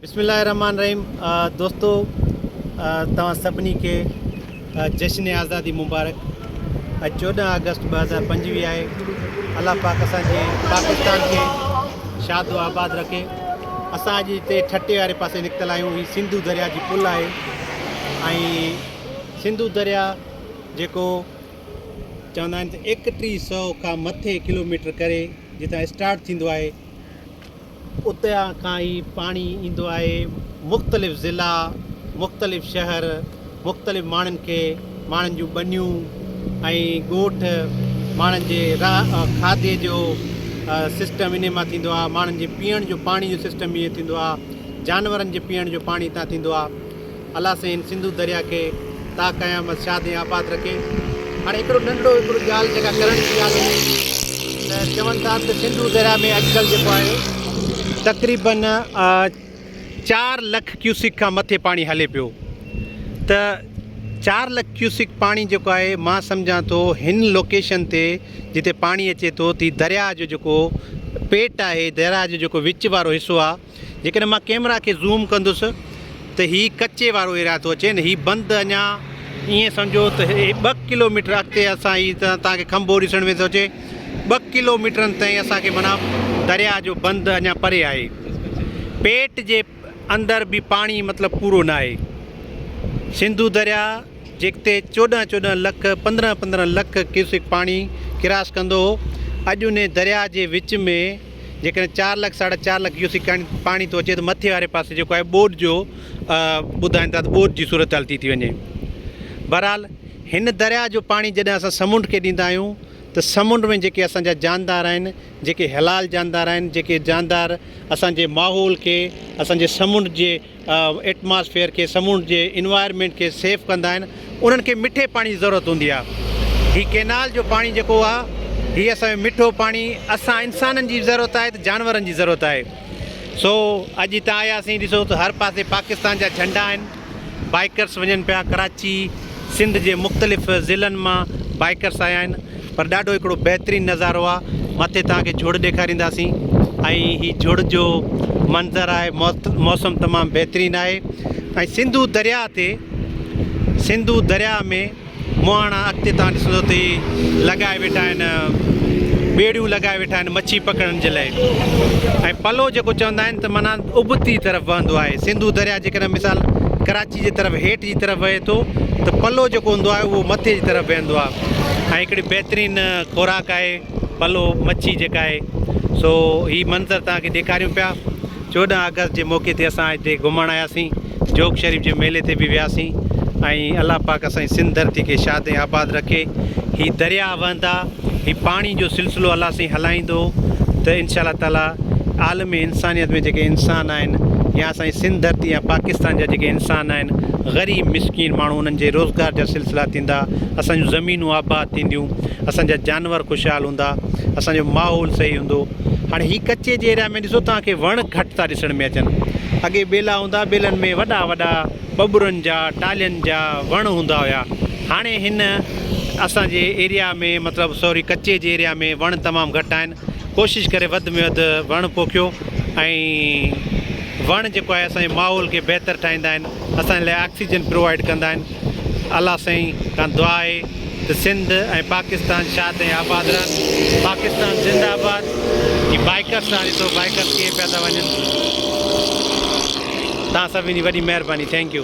बिस्मिल्लाहिर्रहमानिर्रहीम। दोस्तों, तव्हां सभिनी खे जश्न आज़ादी मुबारक। अॼु 14 अगस्त 2025 आहे। अल्लाह पाक असांजे पाकिस्तान खे शाद व आबाद रखे। असां अॼु हिते ठटे वारे पासे निकितल आहियूं। हीअ सिंधू दरिया जी पुल आहे ऐं सिंधू दरिया जेको चवंदा आहिनि त 3100 खां मथे किलोमीटर करे जितां स्टार्ट थींदो आहे उतां खां ई पाणी ईंदो आहे। मुख़्तलिफ़ ज़िला, मुख़्तलिफ़ शहर, मुख़्तलिफ़ माण्हुनि जूं बनियूं ऐं ॻोठ, माण्हुनि जे खाधे जो सिस्टम इन मां थींदो आहे। माण्हुनि जे पीअण जो पाणी जो सिस्टम ईअं थींदो आहे। जानवरनि जे पीअण जो पाणी हितां थींदो आहे। अलाह साईं सिंधू दरिया खे ता क़यामत शाद ऐं आबाद रखे। हाणे हिकिड़ो ॻाल्हि जेका करण जी ॻाल्हि त चवनि था त सिंधू दरिया में अॼुकल्ह जेको आहे तक़रीबन 4 लख क्यूसिक खां मथे पाणी हले पियो। त 4 लख क्यूसिक पाणी जेको आहे मां सम्झां थो हिन लोकेशन ते जिते पाणी अचे थो ती दरिया जो जेको पेट आहे, दरिया जो जेको विच वारो हिसो आहे, जेकॾहिं मां कैमरा खे ज़ूम कंदुसि त हीउ कचे वारो एरिया थो अचे न। हीउ बंदि अञा ईअं सम्झो त 2 किलोमीटर अॻिते असां हीअ तव्हांखे खंबो ॾिसण में थो अचे। 2 किलोमीटरनि ताईं असांखे माना दरिया जो बंदि अञा परे आहे। पेट जे अंदरि बि पाणी मतिलबु पूरो न आहे। सिंधू दरिया जिते 14 लख 15 लख क्यूसिक पाणी क्रॉस कंदो हो, अॼु उन दरिया जे विच में जेकॾहिं 4 लख 4.5 लख क्यूसिक पाणी थो अचे त मथे वारे पासे जेको आहे ॿोॾि जो ॿुधाइनि था त ॿोॾि जी सूरत हाल थी वञे। बहरहाल हिन दरिया जो पाणी जॾहिं असां समुंड खे ॾींदा आहियूं त समुंड में जेके असांजा जानदार आहिनि, जेके हलाल जानदार आहिनि, जेके जानदार असांजे माहौल खे, असांजे समुंड जे एटमॉस्फेयर खे, समुंड जे इन्वायरमेंट खे सेफ कंदा आहिनि, उन्हनि खे मिठे पाणी जी ज़रूरत हूंदी आहे। हीअ कैनाल जो पाणी जेको आहे हीअ असांजो मिठो पाणी असां इंसाननि जी ज़रूरत आहे त जानवरनि जी ज़रूरत आहे। सो अॼु हितां आयासीं, ॾिसो त हर पासे पाकिस्तान जा झंडा आहिनि। बाइकर्स वञनि पिया। कराची, सिंध जे मुख़्तलिफ़ ज़िलनि मां बाइकर्स आया आहिनि। पर ॾाढो हिकिड़ो बहितरीनु नज़ारो आहे। मथे तव्हांखे झुड़ ॾेखारींदासीं ऐं हीअ झुड़ जो मंज़रु आहे। मौसम तमामु बहितरीनु आहे। ऐं सिंधू दरिया में मुहाणा अॻिते तव्हां ॾिसंदो त लॻाए वेठा आहिनि, ॿेड़ियूं लॻाए वेठा आहिनि मच्छी पकड़ण जे लाइ। ऐं पलो जेको चवंदा आहिनि त माना उबती तरफ़ वहंदो आहे। सिंधू दरिया जेकॾहिं मिसाल कराची जे तरफ़ हेठि जी तरफ़ वहे थो त पलो जेको हूंदो आहे उहो मथे जी तरफ़ वेहंदो आहे। ऐं हिकिड़ी बहितरीनु खुराक आहे पलो मच्छी जेका आहे। सो हीअ मंज़रु तव्हांखे ॾेखारियूं पिया। 14 अगस्त जे मौक़े ते असां हिते घुमणु आयासीं। जोग शरीफ़ जे मेले ते बि वियासीं ऐं अलाह पाक असांजी सिंध धरती खे शाद ऐं आबाद रखे। हीअ दरिया वहंदा, हीअ पाणी जो सिलसिलो अलाह साईं हलाईंदो त इंशा ताला आलम इंसानियत में जेके इंसान आहिनि या असांजी सिंध धरती या पाकिस्तान जा जेके इंसान आहिनि, ग़रीब मिसकीन माण्हू, उन्हनि जे रोज़गार जा सिलसिला थींदा, असांजूं ज़मीनूं आबाद थींदियूं, असांजा जानवर ख़ुशहाल हूंदा, असांजो माहौल सही हूंदो। हाणे हीअ कचे जे एरिया में ॾिसो तव्हांखे वण घटि था ॾिसण में अचनि। अॻे ॿेला हूंदा, ॿेलनि में वॾा वॾा बबुरनि जा, टालियुनि जा वण हूंदा हुया। हाणे हिन असांजे एरिया में मतिलबु कचे जे एरिया में वण तमामु घटि आहिनि। कोशिशि करे वधि में वधि वण पोखियो ऐं वण जेको आहे असांजे माहौल खे बहितर ठाहींदा आहिनि, असांजे लाइ ऑक्सीजन प्रोवाइड कंदा आहिनि। अलाह साईं खां दुआ आहे त सिंध ऐं पाकिस्तान शाद ऐं आबाद रहनि। पाकिस्तान ज़िंदाबाद। ही बाइकर्स तव्हां ॾिसो, बाइकर्स कीअं पिया था वञनि। तव्हां सभिनी जी वॾी महिरबानी। Thank U.